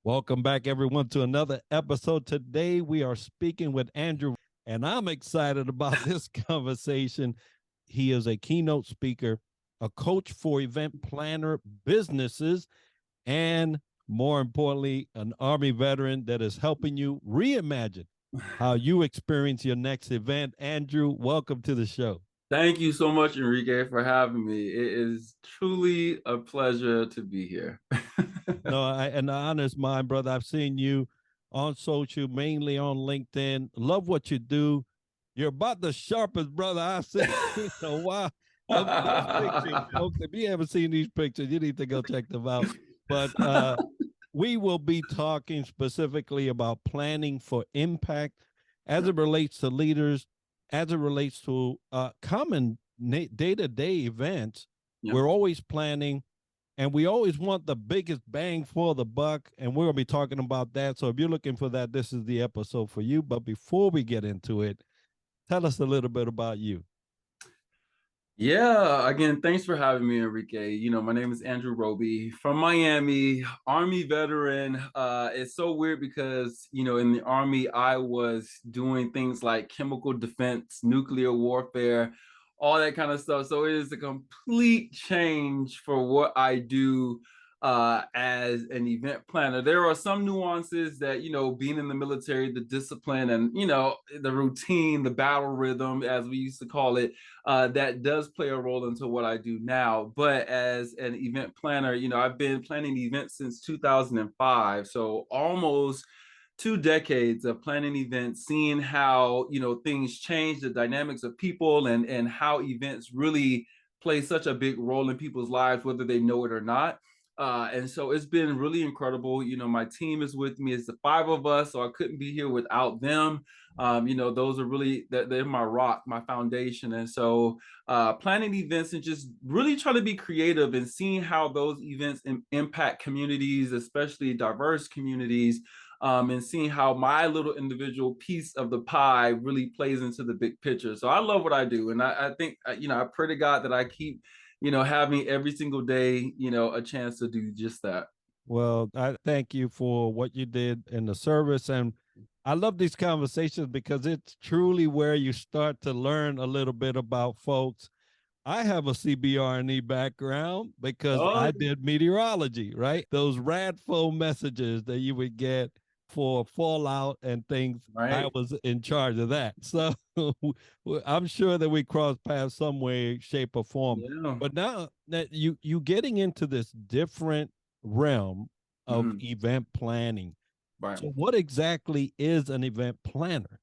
Welcome back, everyone, to another episode. Today, we are speaking with Andrew, and I'm excited about this conversation. He is a keynote speaker, a coach for event planner businesses, and more importantly, an Army veteran that is helping you reimagine how you experience your next event. Andrew, welcome to the show. Thank you so much, Enrique, for having me. It is truly a pleasure to be here. No, and the honor is mine, brother. I've seen you on social, mainly on LinkedIn. Love what you do. You're about the sharpest brother I've seen in a while. Look at these pictures, folks. If you haven't seen these pictures, you need to go check them out. But we will be talking specifically about planning for impact as it relates to leaders, as it relates to common day-to-day events. Yep. We're always planning, and we always want the biggest bang for the buck, and we're going to be talking about that. So if you're looking for that, this is the episode for you. But before we get into it, tell us a little bit about you. Yeah, again, thanks for having me, Enrique. My name is Andrew Roby from Miami, Army veteran. It's so weird because, in the Army, I was doing things like chemical defense, nuclear warfare, all that kind of stuff. So it is a complete change for what I do as an event planner. There are some nuances that, being in the military, the discipline and, the routine, the battle rhythm, as we used to call it, that does play a role into what I do now. But as an event planner, I've been planning events since 2005. So almost 2 decades of planning events, seeing how, things change, the dynamics of people and how events really play such a big role in people's lives, whether they know it or not. And so it's been really incredible. My team is with me. It's the 5 of us, so I couldn't be here without them. Those are really, they're my rock, my foundation. And so planning events and just really trying to be creative and seeing how those events impact communities, especially diverse communities, and seeing how my little individual piece of the pie really plays into the big picture. So I love what I do. And I think, I pray to God that I keep having every single day, a chance to do just that. Well, I thank you for what you did in the service. And I love these conversations because it's truly where you start to learn a little bit about folks. I have a CBRNE background because I did meteorology, right? Those radfo messages that you would get for fallout and things, right. I was in charge of that. So I'm sure that we crossed paths some way, shape, or form. Yeah. But now that you getting into this different realm of event planning. Right. So what exactly is an event planner?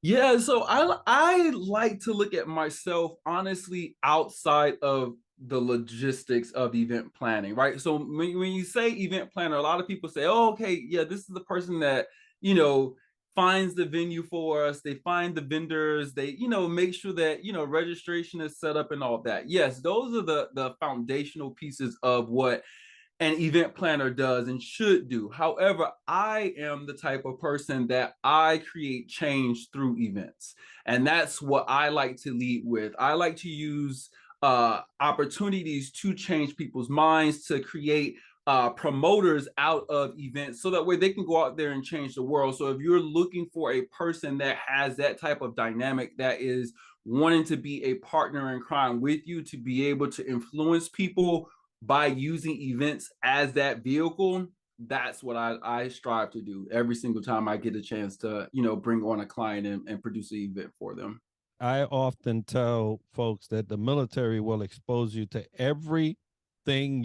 Yeah, so I like to look at myself honestly outside of the logistics of event planning, right? So when you say event planner, a lot of people say, oh, okay, yeah, this is the person that, finds the venue for us. They find the vendors, they, make sure that, registration is set up and all that. Yes, those are the foundational pieces of what an event planner does and should do. However, I am the type of person that I create change through events. And that's what I like to lead with. I like to use opportunities to change people's minds, to create promoters out of events so that way they can go out there and change the world. So if you're looking for a person that has that type of dynamic, that is wanting to be a partner in crime with you, to be able to influence people by using events as that vehicle, that's what I strive to do every single time I get a chance to, bring on a client and produce an event for them. I often tell folks that the military will expose you to everything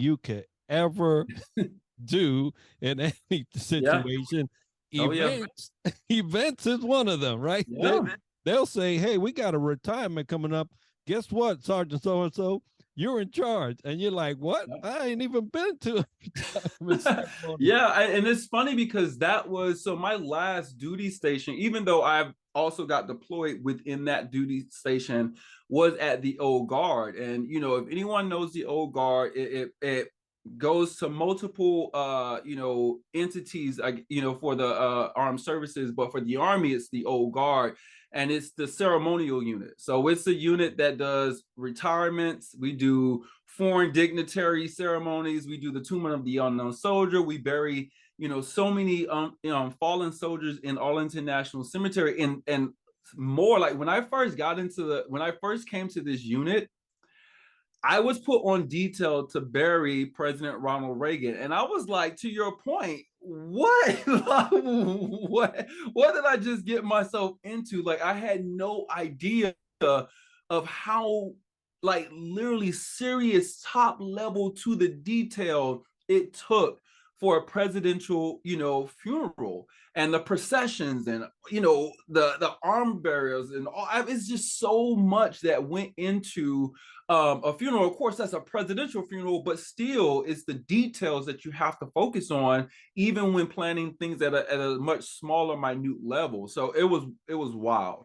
you could ever do in any situation. Yeah. Events is one of them, right? Yeah. They'll say, hey, we got a retirement coming up. Guess what, Sergeant so-and-so? You're in charge. And you're like, what? I ain't even been to a Yeah, and it's funny because that was, so my last duty station, even though I've also got deployed within that duty station, was at the Old Guard. And, if anyone knows the Old Guard, it goes to multiple, entities, for the armed services, but for the Army, it's the Old Guard. and it's the ceremonial unit. So it's a unit that does retirements. We do foreign dignitary ceremonies. We do the Tomb of the Unknown Soldier. We bury, so many fallen soldiers in Arlington National Cemetery, and more. Like when I first came to this unit, I was put on detail to bury President Ronald Reagan, and I was like, to your point, what, what did I just get myself into? Like, I had no idea of how, like, literally serious, top level to the detail it took for a presidential, funeral, and the processions, and the arm burials, and all. It's just so much that went into a funeral. Of course, that's a presidential funeral, but still, it's the details that you have to focus on, even when planning things at a much smaller, minute level. So it was wild.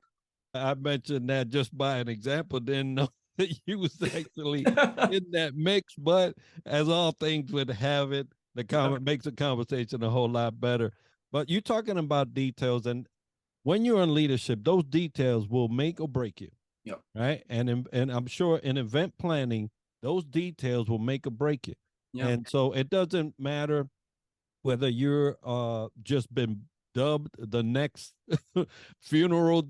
I mentioned that just by an example, didn't know that you was actually in that mix. But as all things would have it, the comment makes the conversation a whole lot better. But you're talking about details, and when you're in leadership, those details will make or break you. Yep. Right. And I'm sure in event planning, those details will make or break you. Yep. And so it doesn't matter whether you're just been dubbed the next funeral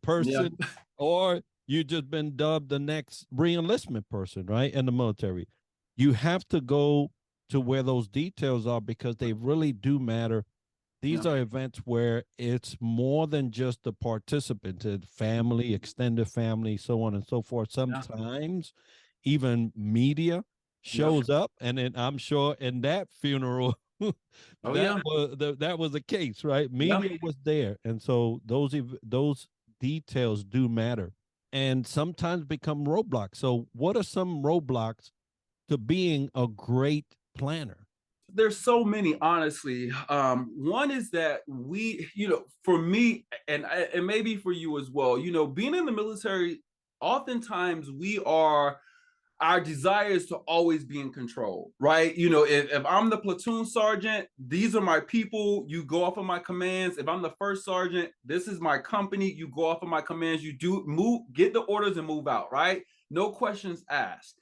person, or you just been dubbed the next reenlistment person, right, in the military. You have to go to where those details are, because they really do matter. These are events where it's more than just the participant, family, extended family, so on and so forth. Sometimes even media shows up, and then I'm sure in that funeral, that was the case, right? Media was there, and so those details do matter, and sometimes become roadblocks. So, what are some roadblocks to being a great planner? There's so many, honestly. One is that for me, and maybe for you as well, being in the military, oftentimes our desire is to always be in control, right? If I'm the platoon sergeant, these are my people, you go off of my commands. If I'm the first sergeant, this is my company, you go off of my commands, you do move, get the orders and move out, right? No questions asked.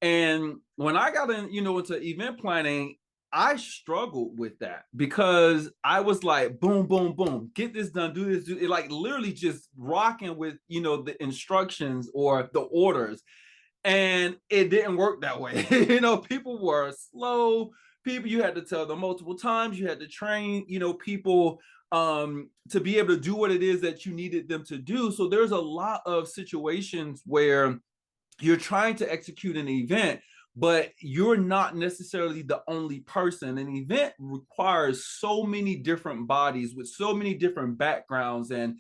And when I got into event planning, I struggled with that, because I was like, boom, boom, boom, get this done, do this, like literally just rocking with, the instructions or the orders. And it didn't work that way. People were slow. People, you had to tell them multiple times. You had to train, people to be able to do what it is that you needed them to do. So there's a lot of situations where you're trying to execute an event, but you're not necessarily the only person. An event requires so many different bodies with so many different backgrounds and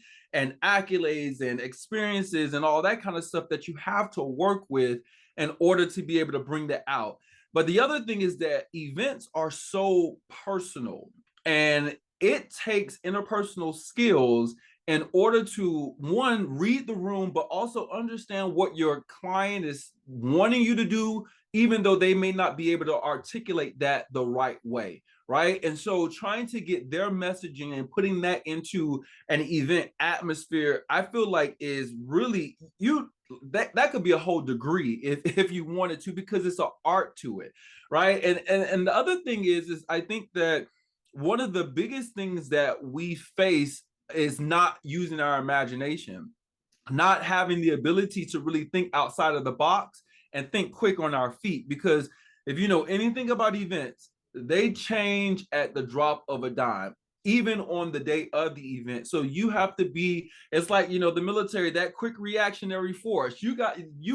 accolades and experiences and all that kind of stuff that you have to work with in order to be able to bring that out. But the other thing is that events are so personal, and it takes interpersonal skills in order to, one, read the room, but also understand what your client is wanting you to do, even though they may not be able to articulate that the right way, right? And so trying to get their messaging and putting that into an event atmosphere, I feel like is really, that could be a whole degree if you wanted to, because it's an art to it, right? And the other thing is I think that one of the biggest things that we face is not using our imagination, not having the ability to really think outside of the box and think quick on our feet. Because if you know anything about events, they change at the drop of a dime, even on the day of the event. So you have to be, it's like, the military, that quick reactionary force. You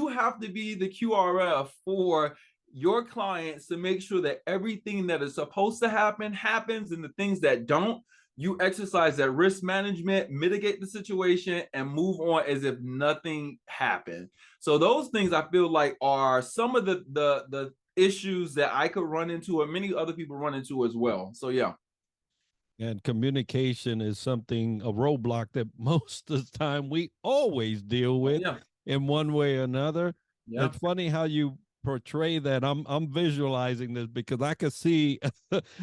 have to be the QRF for your clients to make sure that everything that is supposed to happen happens, and the things that don't, you exercise that risk management, mitigate the situation, and move on as if nothing happened. So those things I feel like are some of the issues that I could run into, and many other people run into as well. So yeah. And communication is a roadblock that most of the time we always deal with in one way or another. It's funny how you portray that. I'm visualizing this, because I could see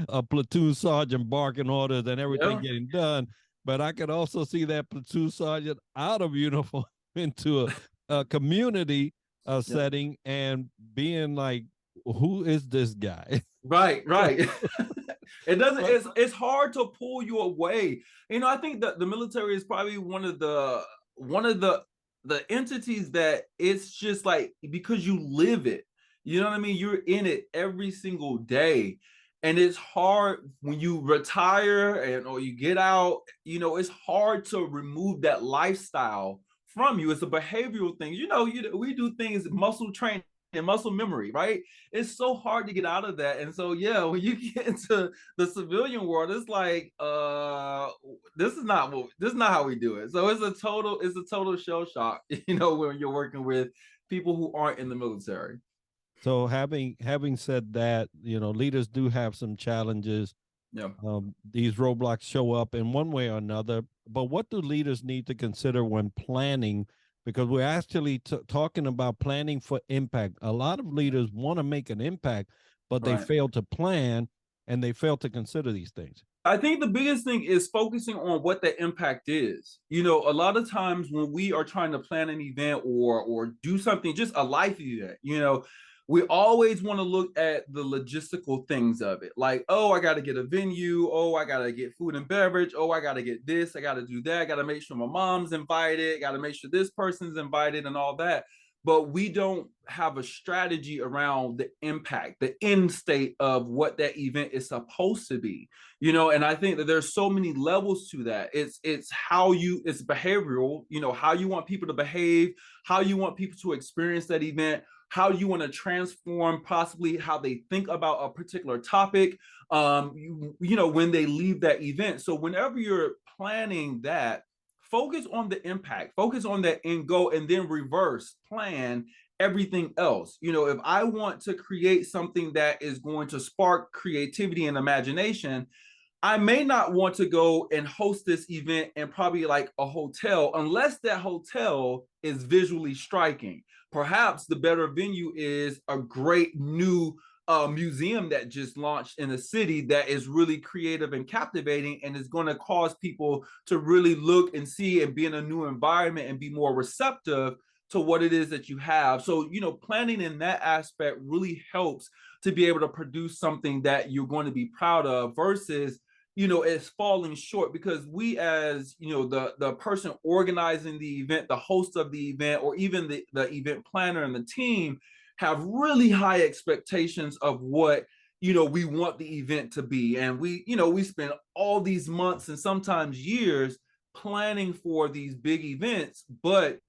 a platoon sergeant barking orders and everything getting done. but I could also see that platoon sergeant out of uniform into a community Yep. setting and being like, who is this guy? Right, right. It doesn't, But it's hard to pull you away. I think that the military is probably one of the entities that it's just like, because you live it. You know what I mean? You're in it every single day. And it's hard when you retire and or you get out, it's hard to remove that lifestyle from you. It's a behavioral thing. We do things, muscle training and muscle memory, right? It's so hard to get out of that. And so yeah, when you get into the civilian world, it's like this is not how we do it. So it's a total shell shock, when you're working with people who aren't in the military. so having said that, leaders do have some challenges. Yeah. These roadblocks show up in one way or another. But what do leaders need to consider when planning? Because we're actually talking about planning for impact. A lot of leaders want to make an impact, but they Right. fail to plan and they fail to consider these things. I think the biggest thing is focusing on what the impact is. A lot of times when we are trying to plan an event or do something, just a life event, we always want to look at the logistical things of it. Like, oh, I got to get a venue. Oh, I got to get food and beverage. Oh, I got to get this. I got to do that. I got to make sure my mom's invited. Got to make sure this person's invited and all that. But we don't have a strategy around the impact, the end state of what that event is supposed to be. And I think that there's so many levels to that. It's behavioral, how you want people to behave, how you want people to experience that event, how you want to transform possibly how they think about a particular topic, when they leave that event. So whenever you're planning that, focus on the impact, focus on that end goal, and then reverse plan everything else. If I want to create something that is going to spark creativity and imagination, I may not want to go and host this event in probably like a hotel unless that hotel is visually striking. Perhaps the better venue is a great new museum that just launched in a city that is really creative and captivating and is going to cause people to really look and see and be in a new environment and be more receptive to what it is that you have. So, planning in that aspect really helps to be able to produce something that you're going to be proud of versus it's falling short, because we, as the person organizing the event, the host of the event, or even the event planner and the team, have really high expectations of what we want the event to be. And we spend all these months and sometimes years planning for these big events, but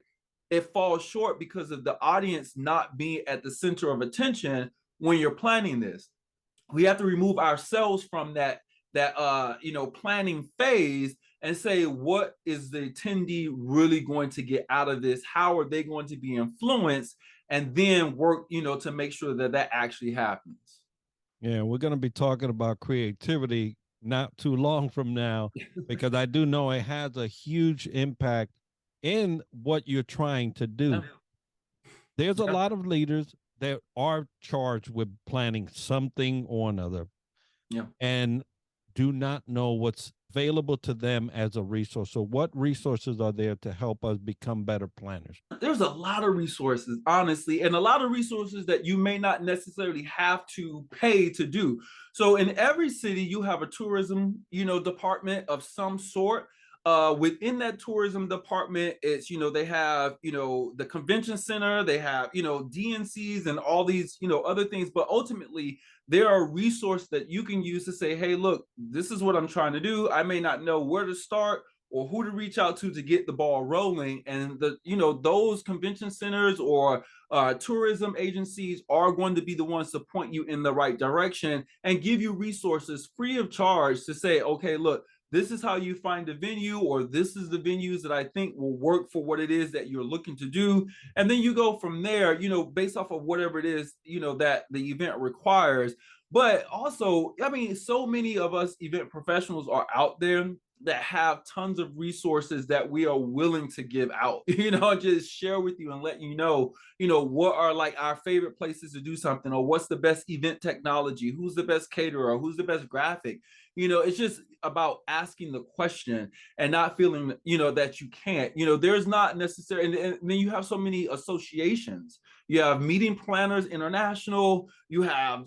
it falls short because of the audience not being at the center of attention when you're planning this. We have to remove ourselves from that planning phase and say, what is the attendee really going to get out of this? How are they going to be influenced? And then work, to make sure that that actually happens. Yeah, we're going to be talking about creativity not too long from now, because I do know it has a huge impact in what you're trying to do. Yeah. There's a Yeah. lot of leaders that are charged with planning something or another, Yeah. and do not know what's available to them as a resource. So, what resources are there to help us become better planners? There's a lot of resources, honestly, and a lot of resources that you may not necessarily have to pay to do. So in every city, you have a tourism, department of some sort. Within that tourism department, it's, they have, the convention center, they have, DNCs and all these, other things. But ultimately, there are resources that you can use to say, hey, look, this is what I'm trying to do. I may not know where to start or who to reach out to get the ball rolling. And those convention centers or tourism agencies are going to be the ones to point you in the right direction and give you resources free of charge to say, okay, look, this is how you find a venue, or this is the venues that I think will work for what it is that you're looking to do. And then you go from there, based off of whatever it is, that the event requires. But also, I mean, so many of us event professionals are out there that have tons of resources that we are willing to give out, just share with you and let what are like our favorite places to do something, or what's the best event technology, who's the best caterer, who's the best graphic. It's just about asking the question and not feeling, that you can't. There's not necessarily, and then you have so many associations. You have Meeting Planners International, you have,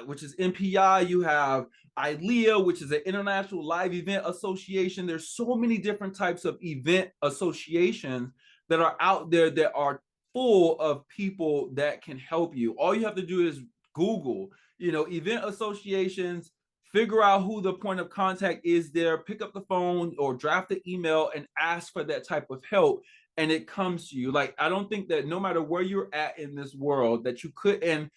which is MPI, you have ILEA, which is an International Live Event Association. There's so many different types of event associations that are out there that are full of people that can help you. All you have to do is Google, event associations, figure out who the point of contact is there, pick up the phone or draft the email and ask for that type of help. And it comes to you. Like, I don't think that no matter where you're at in this world that you couldn't,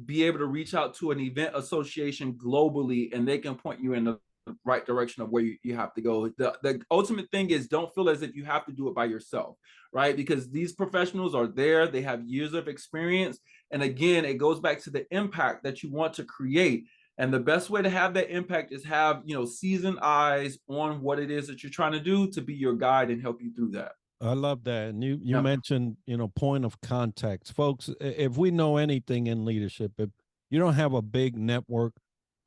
be able to reach out to an event association globally and they can point you in the right direction of where you have to go. The ultimate thing is, don't feel as if you have to do it by yourself, right? Because these professionals are there, they have years of experience. And again, it goes back to the impact that you want to create. And the best way to have that impact is have, seasoned eyes on what it is that you're trying to do to be your guide and help you through that. I love that. And you Yeah. mentioned, point of contacts. Folks, if we know anything in leadership, if you don't have a big network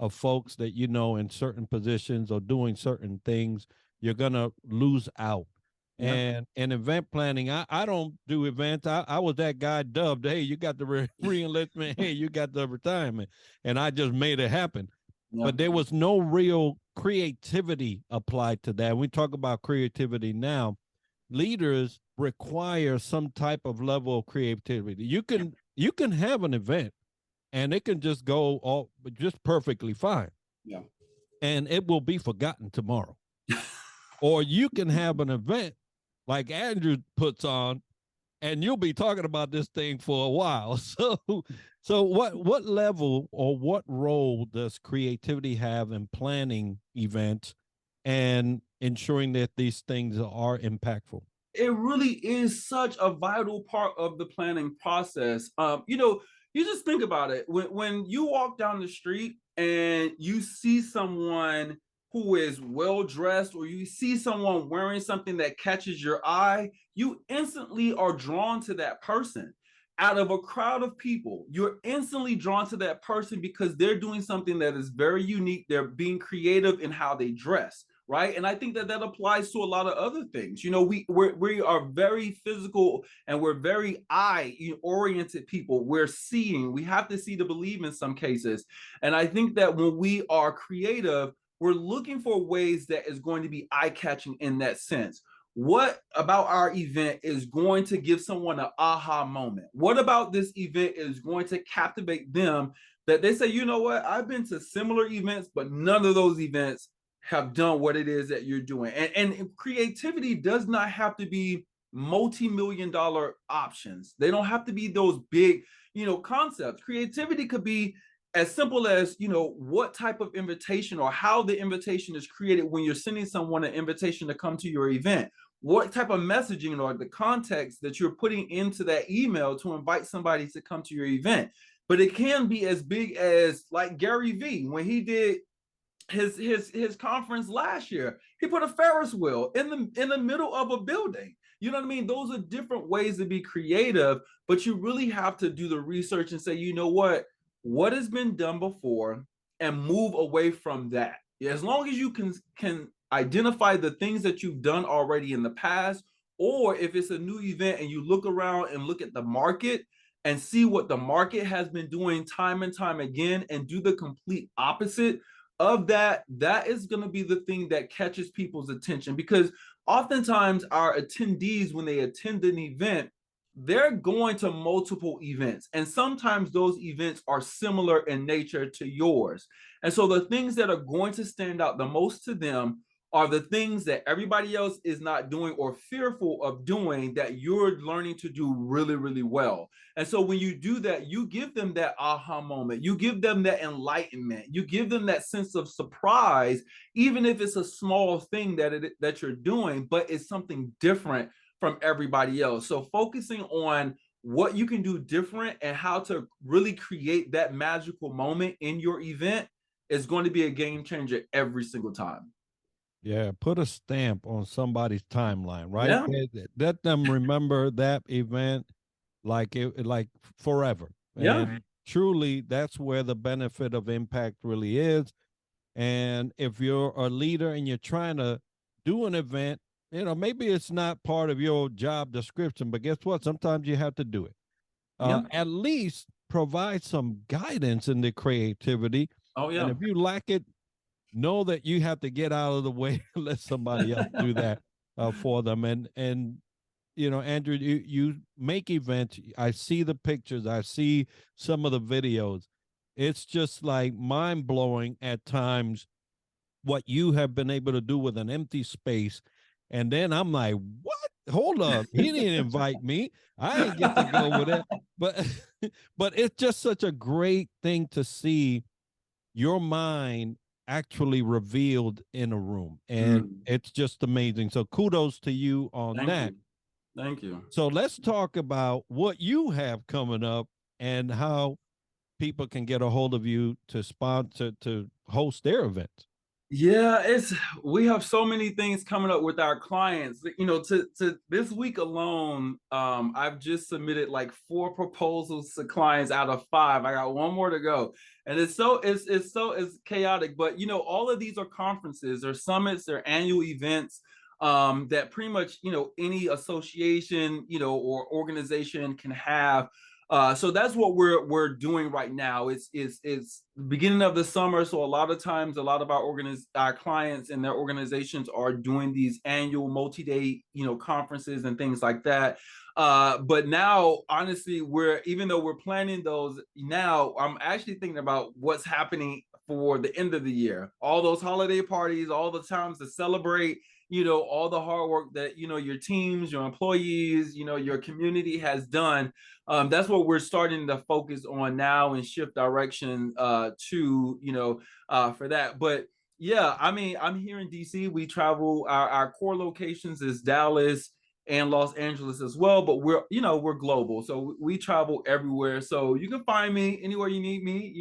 of folks that you know in certain positions or doing certain things, you're gonna lose out. Yeah. And in event planning, I don't do events. I was that guy dubbed, hey, you got the re-enlistment, hey, you got the retirement. And I just made it happen. Yeah. But there was no real creativity applied to that. We talk about creativity now. Leaders require some type of level of creativity. You can have an event and it can just go all just perfectly fine. Yeah. And it will be forgotten tomorrow. Or you can have an event like Andrew puts on and you'll be talking about this thing for a while. So what level or what role does creativity have in planning events and ensuring that these things are impactful? It really is such a vital part of the planning process. You just think about it. When you walk down the street and you see someone who is well dressed, or you see someone wearing something that catches your eye, you instantly are drawn to that person. Out of a crowd of people, you're instantly drawn to that person because they're doing something that is very unique. They're being creative in how they dress, right? And I think that applies to a lot of other things. We are very physical and we're very eye oriented people. We're seeing. We have to see to believe in some cases. And I think that when we are creative, we're looking for ways that is going to be eye catching in that sense. What about our event is going to give someone an aha moment? What about this event is going to captivate them that they say, you know what, I've been to similar events, but none of those events have done what it is that you're doing. And creativity does not have to be multi-million-dollar options. They don't have to be those big, concepts. Creativity could be as simple as, what type of invitation or how the invitation is created when you're sending someone an invitation to come to your event. What type of messaging or the context that you're putting into that email to invite somebody to come to your event. But it can be as big as like Gary Vee, when he did his conference last year, he put a Ferris wheel in the middle of a building. You know what I mean? Those are different ways to be creative, but you really have to do the research and say, you know what has been done before, and move away from that. As long as you can identify the things that you've done already in the past, or if it's a new event and you look around and look at the market and see what the market has been doing time and time again and do the complete opposite of that, that is going to be the thing that catches people's attention. Because oftentimes our attendees, when they attend an event, they're going to multiple events, and sometimes those events are similar in nature to yours. And so the things that are going to stand out the most to them are the things that everybody else is not doing or fearful of doing that you're learning to do really, really well. And so when you do that, you give them that aha moment, you give them that enlightenment, you give them that sense of surprise, even if it's a small thing that you're doing, but it's something different from everybody else. So focusing on what you can do different and how to really create that magical moment in your event is going to be a game changer every single time. Yeah, put a stamp on somebody's timeline, right? Yeah. Let them remember that event like forever. Yeah. And truly, that's where the benefit of impact really is. And if you're a leader and you're trying to do an event, maybe it's not part of your job description, but guess what? Sometimes you have to do it. Yeah. At least provide some guidance in the creativity. Oh And yeah. if you lack it, know that you have to get out of the way and let somebody else do that for them. And Andrew, you make events. I see the pictures. I see some of the videos. It's just like mind blowing at times what you have been able to do with an empty space. And then I'm like, what? Hold up. He didn't invite me. I ain't get to go with it. But but it's just such a great thing to see your mind actually revealed in a room. And Mm, it's just amazing. So kudos to you on thank that. you. Thank you. So let's talk about what you have coming up and how people can get a hold of you to sponsor, to host their events. Yeah, we have so many things coming up with our clients. To this week alone, I've just submitted like 4 proposals to clients out of 5. I got one more to go. And it's chaotic, but all of these are conferences or summits, they're annual events that pretty much, any association, or organization can have. So that's what we're doing right now. It's the beginning of the summer, so a lot of times, a lot of our clients and their organizations are doing these annual multi-day, conferences and things like that. But now, honestly, even though we're planning those now, I'm actually thinking about what's happening for the end of the year. All those holiday parties, all the times to celebrate, all the hard work that your teams, your employees, your community has done. That's what we're starting to focus on now and shift direction to, for that. But yeah, I mean, I'm here in DC. We travel, our core locations is Dallas and Los Angeles as well, but we're global. So we travel everywhere. So you can find me anywhere you need me.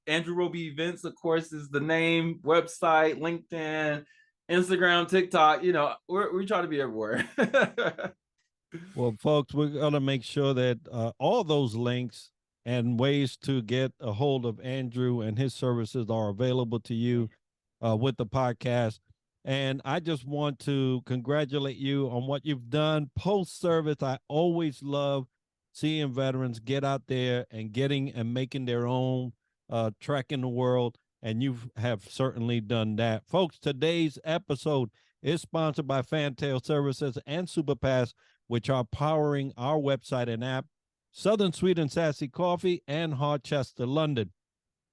Andrew Roby Events, of course, is the name, website, LinkedIn, Instagram, TikTok. We try to be everywhere. Well, folks, we're going to make sure that all those links and ways to get a hold of Andrew and his services are available to you with the podcast. And I just want to congratulate you on what you've done post service. I always love seeing veterans get out there and getting and making their own trek in the world. And you have certainly done that. Folks, today's episode is sponsored by Fantail Services and Superpass, which are powering our website and app, Southern Sweet and Sassy Coffee, and Harchester, London.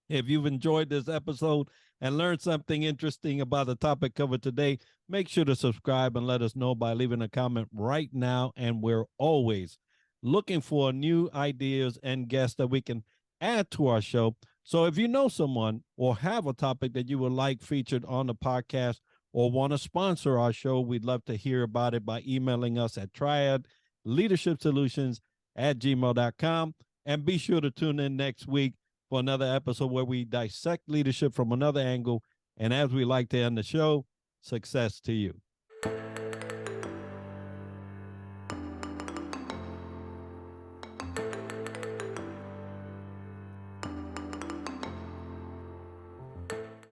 If you've enjoyed this episode and learned something interesting about the topic covered today, make sure to subscribe and let us know by leaving a comment right now. And we're always looking for new ideas and guests that we can add to our show. So if you know someone or have a topic that you would like featured on the podcast, or want to sponsor our show, we'd love to hear about it by emailing us at triadleadershipsolutions@gmail.com. And be sure to tune in next week for another episode where we dissect leadership from another angle. And as we like to end the show, success to you.